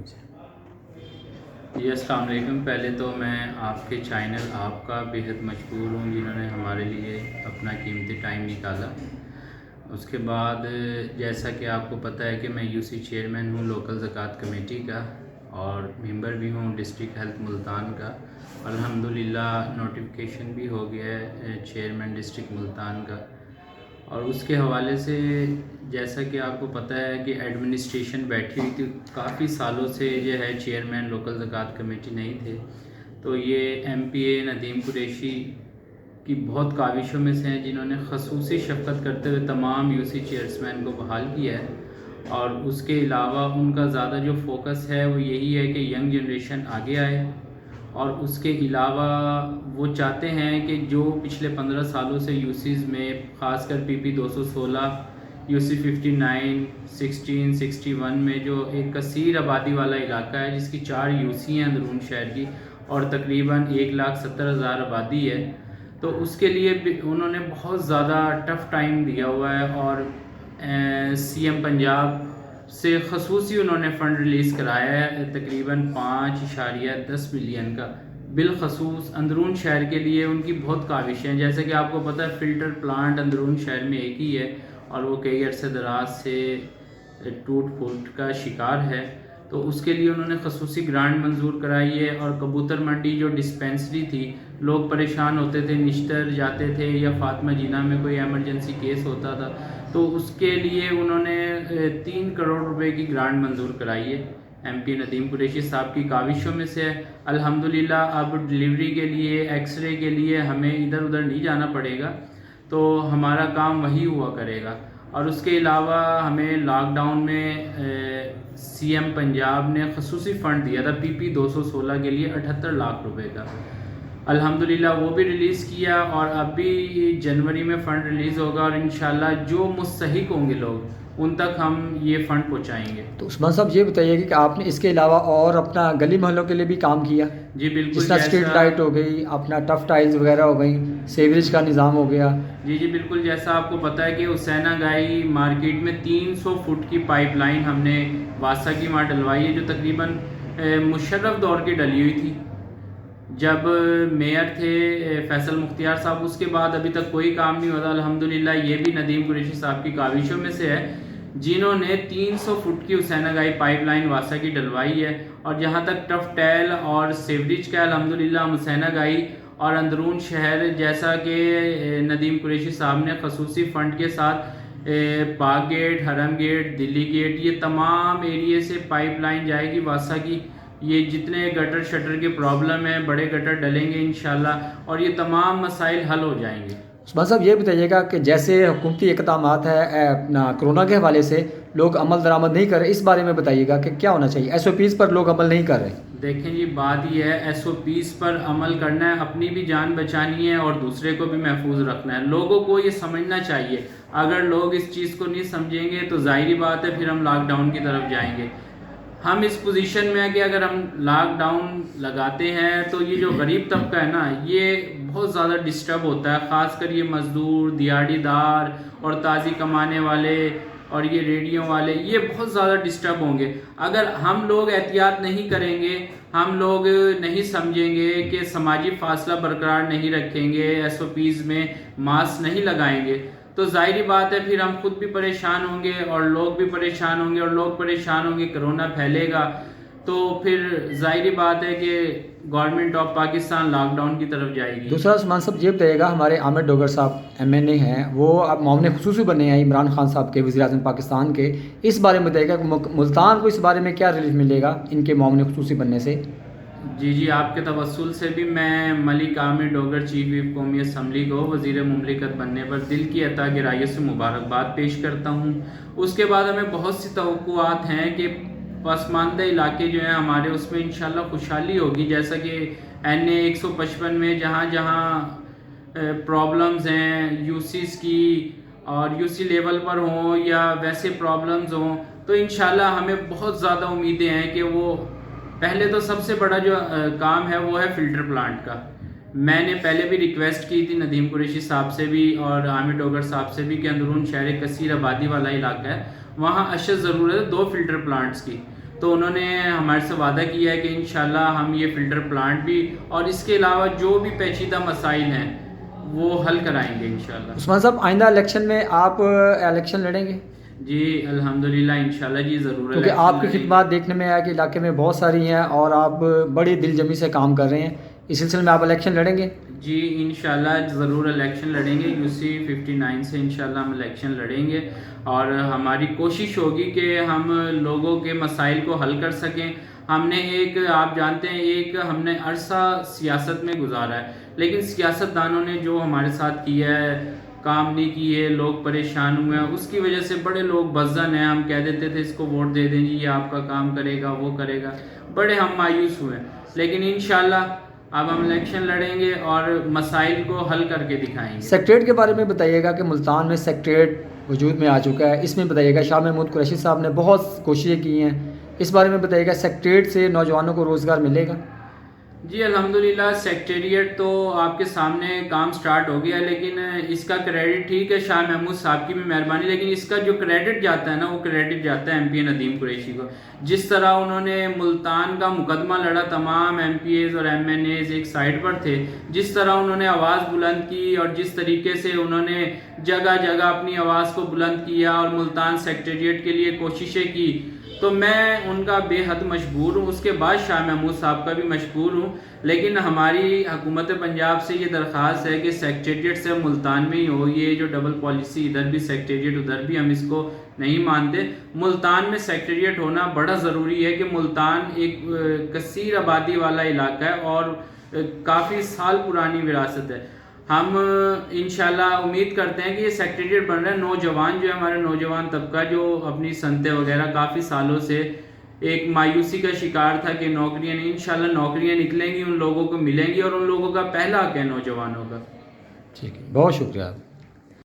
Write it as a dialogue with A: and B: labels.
A: جی السلام علیکم. پہلے تو میں آپ کے چینل آپ کا بیحد مشکور ہوں جنہوں نے ہمارے لیے اپنا قیمتی ٹائم نکالا. اس کے بعد جیسا کہ آپ کو پتہ ہے کہ میں یو سی چیئرمین ہوں لوکل زکوٰۃ کمیٹی کا اور ممبر بھی ہوں ڈسٹرکٹ ہیلتھ ملتان کا. الحمدللہ نوٹیفیکیشن بھی ہو گیا ہے چیئرمین ڈسٹرکٹ ملتان کا. اور اس کے حوالے سے جیسا کہ آپ کو پتہ ہے کہ ایڈمنسٹریشن بیٹھی ہوئی تھی کافی سالوں سے جو ہے چیئرمین لوکل زکوٰۃ کمیٹی نہیں تھے. تو یہ ایم پی اے ندیم قریشی کی بہت کاوشوں میں سے ہیں جنہوں نے خصوصی شفقت کرتے ہوئے تمام یو سی چیئرمین کو بحال کیا ہے. اور اس کے علاوہ ان کا زیادہ جو فوکس ہے وہ یہی ہے کہ ینگ جنریشن آگے آئے. اور اس کے علاوہ وہ چاہتے ہیں کہ جو پچھلے 15 سالوں سے یو سیز میں خاص کر پی پی 216 یو سی 59 16 61 میں جو ایک کثیر آبادی والا علاقہ ہے جس کی 4 یو سی ہیں اندرون شہر کی اور تقریباً 1,70,000 آبادی ہے. تو اس کے لیے بھی انہوں نے بہت زیادہ ٹف ٹائم دیا ہوا ہے اور سی ایم پنجاب سے خصوصی انہوں نے فنڈ ریلیز کرایا ہے تقریباً 5.10 ملین کا. بالخصوص اندرون شہر کے لیے ان کی بہت کاوشیں ہیں. جیسے کہ آپ کو پتہ ہے فلٹر پلانٹ اندرون شہر میں ایک ہی ہے اور وہ کئی عرصے دراز سے ٹوٹ پھوٹ کا شکار ہے. تو اس کے لیے انہوں نے خصوصی گرانٹ منظور کرائی ہے. اور کبوتر منڈی جو ڈسپینسری تھی لوگ پریشان ہوتے تھے نشتر جاتے تھے یا فاطمہ جناح میں کوئی ایمرجنسی کیس ہوتا تھا تو اس کے لیے انہوں نے 3 کروڑ روپے کی گرانٹ منظور کرائی ہے. ایم پی ندیم قریشی صاحب کی کاوشوں میں سے ہے. الحمدللہ اب ڈلیوری کے لیے ایکس رے کے لیے ہمیں ادھر ادھر نہیں جانا پڑے گا تو ہمارا کام وہی ہوا کرے گا. اور اس کے علاوہ ہمیں لاک ڈاؤن میں سی ایم پنجاب نے خصوصی فنڈ دیا تھا پی پی 216 کے لیے 78 لاکھ روپے کا. الحمدللہ وہ بھی ریلیز کیا اور اب بھی جنوری میں فنڈ ریلیز ہوگا اور انشاءاللہ جو مستحق ہوں گے لوگ ان تک ہم یہ فنڈ پہنچائیں گے.
B: تو عثمان صاحب یہ بتائیے کہ آپ نے اس کے علاوہ اور اپنا گلی محلوں کے لیے بھی کام کیا؟
A: جی بالکل.
B: جس طرح اسٹریٹ لائٹ ہو گئی اپنا ٹف ٹائلز وغیرہ ہو گئی سیوریج کا نظام ہو گیا.
A: جی بالکل. جیسا آپ کو پتہ ہے کہ حسینہ گائی مارکیٹ میں 300 فٹ کی پائپ لائن ہم نے واسطہ کی وہاں ڈلوائی ہے جو تقریباً مشرف دور کی ڈلی ہوئی تھی جب میئر تھے فیصل مختار صاحب. اس کے بعد ابھی تک کوئی کام نہیں ہوتا. الحمدللہ یہ بھی ندیم قریشی صاحب کی کاوشوں میں سے ہے جنہوں نے 300 فٹ کی حسینہ گائی پائپ لائن واسطہ کی ڈلوائی ہے. اور جہاں تک ٹف ٹیل اور سیوریج کا الحمدللہ حسینہ گائی اور اندرون شہر جیسا کہ ندیم قریشی صاحب نے خصوصی فنڈ کے ساتھ پاک گیٹ حرم گیٹ دلی گیٹ یہ تمام ایریے سے پائپ لائن جائے گی واسطہ کی. یہ جتنے گٹر شٹر کے پرابلم ہیں بڑے گٹر ڈلیں گے انشاءاللہ اور یہ تمام مسائل حل ہو جائیں گے.
B: عثمان صاحب یہ بتائیے گا کہ جیسے حکومتی اقدامات ہے اپنا کرونا کے حوالے سے لوگ عمل درآمد نہیں کر رہے اس بارے میں بتائیے گا کہ کیا ہونا چاہیے؟ ایس او پیز پر لوگ عمل نہیں کر رہے.
A: دیکھیں جی بات یہ ہے ایس او پیز پر عمل کرنا ہے اپنی بھی جان بچانی ہے اور دوسرے کو بھی محفوظ رکھنا ہے. لوگوں کو یہ سمجھنا چاہیے. اگر لوگ اس چیز کو نہیں سمجھیں گے تو ظاہری بات ہے پھر ہم لاک ڈاؤن کی طرف جائیں گے. ہم اس پوزیشن میں ہیں کہ اگر ہم لاک ڈاؤن لگاتے ہیں تو یہ جو غریب طبقہ ہے نا یہ بہت زیادہ ڈسٹرب ہوتا ہے. خاص کر یہ مزدور دیہڑی دار اور تازی کمانے والے اور یہ ریڈیوں والے یہ بہت زیادہ ڈسٹرب ہوں گے. اگر ہم لوگ احتیاط نہیں کریں گے ہم لوگ نہیں سمجھیں گے کہ سماجی فاصلہ برقرار نہیں رکھیں گے ایس او پیز میں ماسک نہیں لگائیں گے تو ظاہری بات ہے پھر ہم خود بھی پریشان ہوں گے اور لوگ بھی پریشان ہوں گے اور لوگ پریشان ہوں گے کرونا پھیلے گا تو پھر ظاہری بات ہے کہ government of Pakistan lockdown کی طرف جائے گی.
B: دوسرا عثمان صاحب یہ بتائیے گا ہمارے عامر ڈوگر صاحب ایم این اے ہیں وہ اب معاون خصوصی بنے ہیں عمران خان صاحب کے وزیر اعظم پاکستان کے. اس بارے میں بتائیے گا کہ ملتان کو اس بارے میں کیا ریلیف ملے گا ان کے معاون خصوصی بننے سے؟
A: جی آپ کے توسل سے بھی میں ملک عامر ڈوگر چیف ویپ قومی اسمبلی کو وزیر مملکت بننے پر دل کی عطا گرائیوں سے مبارکباد پیش کرتا ہوں. اس کے بعد ہمیں بہت سی توقعات ہیں کہ پسماندہ علاقے جو ہیں ہمارے اس میں انشاءاللہ خوشحالی ہوگی. جیسا کہ این اے 155 میں جہاں جہاں پرابلمز ہیں یو سیز کی اور یو سی لیول پر ہوں یا ویسے پرابلمز ہوں تو انشاءاللہ ہمیں بہت زیادہ امیدیں ہیں کہ وہ پہلے تو سب سے بڑا جو کام ہے وہ ہے فلٹر پلانٹ کا. میں نے پہلے بھی ریکویسٹ کی تھی ندیم قریشی صاحب سے بھی اور عامر ڈوگر صاحب سے بھی کہ اندرون شہر کثیر آبادی والا علاقہ ہے وہاں اشد ضرورت ہے 2 فلٹر پلانٹس کی. تو انہوں نے ہمارے سے وعدہ کیا ہے کہ انشاءاللہ ہم یہ فلٹر پلانٹ بھی اور اس کے علاوہ جو بھی پیچیدہ مسائل ہیں وہ حل کرائیں گے انشاءاللہ۔
B: عثمان صاحب آئندہ الیکشن میں آپ الیکشن لڑیں گے؟
A: جی الحمدللہ انشاءاللہ جی ضرور،
B: کیونکہ آپ کی خدمات دیکھنے میں آیا کہ علاقے میں بہت ساری ہیں اور آپ بڑی دل جمی سے کام کر رہے ہیں، اس سلسلے میں آپ الیکشن لڑیں گے؟
A: جی انشاءاللہ ضرور الیکشن لڑیں گے، UC 59 سے انشاءاللہ ہم الیکشن لڑیں گے اور ہماری کوشش ہوگی کہ ہم لوگوں کے مسائل کو حل کر سکیں۔ ہم نے آپ جانتے ہیں ہم نے عرصہ سیاست میں گزارا ہے، لیکن سیاستدانوں نے جو ہمارے ساتھ کیا ہے کام نہیں کیے، لوگ پریشان ہوئے ہیں، اس کی وجہ سے بڑے لوگ بزن ہیں، ہم کہہ دیتے تھے اس کو ووٹ دے دیں جی یہ آپ کا کام کرے گا وہ کرے گا، بڑے ہم مایوس ہوئے، لیکن انشاءاللہ اب ہم الیکشن لڑیں گے اور مسائل کو حل کر کے دکھائیں گے۔
B: سیکٹریٹ کے بارے میں بتائیے گا کہ ملتان میں سیکٹریٹ وجود میں آ چکا ہے، اس میں بتائیے گا شاہ محمود قریشی صاحب نے بہت کوششیں کی ہیں، اس بارے میں بتائیے گا سیکٹریٹ سے نوجوانوں کو روزگار ملے گا؟
A: جی الحمدللہ سیکٹریٹ تو آپ کے سامنے کام سٹارٹ ہو گیا ہے، لیکن اس کا کریڈٹ ٹھیک ہے شاہ محمود صاحب کی بھی مہربانی، لیکن اس کا جو کریڈٹ جاتا ہے نا وہ کریڈٹ جاتا ہے MP ندیم قریشی کو۔ جس طرح انہوں نے ملتان کا مقدمہ لڑا، تمام MPAs اور MNAs ایک سائڈ پر تھے، جس طرح انہوں نے آواز بلند کی اور جس طریقے سے انہوں نے جگہ جگہ اپنی آواز کو بلند کیا اور ملتان سیکٹریٹ کے لیے کوششیں کی، تو میں ان کا بے حد مشکور ہوں، اس کے بعد شاہ محمود صاحب کا بھی مشکور ہوں، لیکن ہماری حکومت پنجاب سے یہ درخواست ہے کہ سیکٹریٹ سے ملتان میں ہی ہو، یہ جو ڈبل پالیسی ادھر بھی سیکٹریٹ ادھر بھی، ہم اس کو نہیں مانتے۔ ملتان میں سیکٹریٹ ہونا بڑا ضروری ہے کہ ملتان ایک کثیر آبادی والا علاقہ ہے اور کافی سال پرانی وراثت ہے۔ ہم انشاءاللہ امید کرتے ہیں کہ یہ سیکٹریٹ بن رہا ہے، نوجوان جو ہے ہمارے نوجوان طبقہ جو اپنی صنعتیں وغیرہ کافی سالوں سے ایک مایوسی کا شکار تھا کہ نوکریاں نہیں، انشاءاللہ نوکریاں نکلیں گی، ان لوگوں کو ملیں گی اور ان لوگوں کا پہلا حق ہے نوجوانوں کا۔
B: ٹھیک ہے، بہت شکریہ۔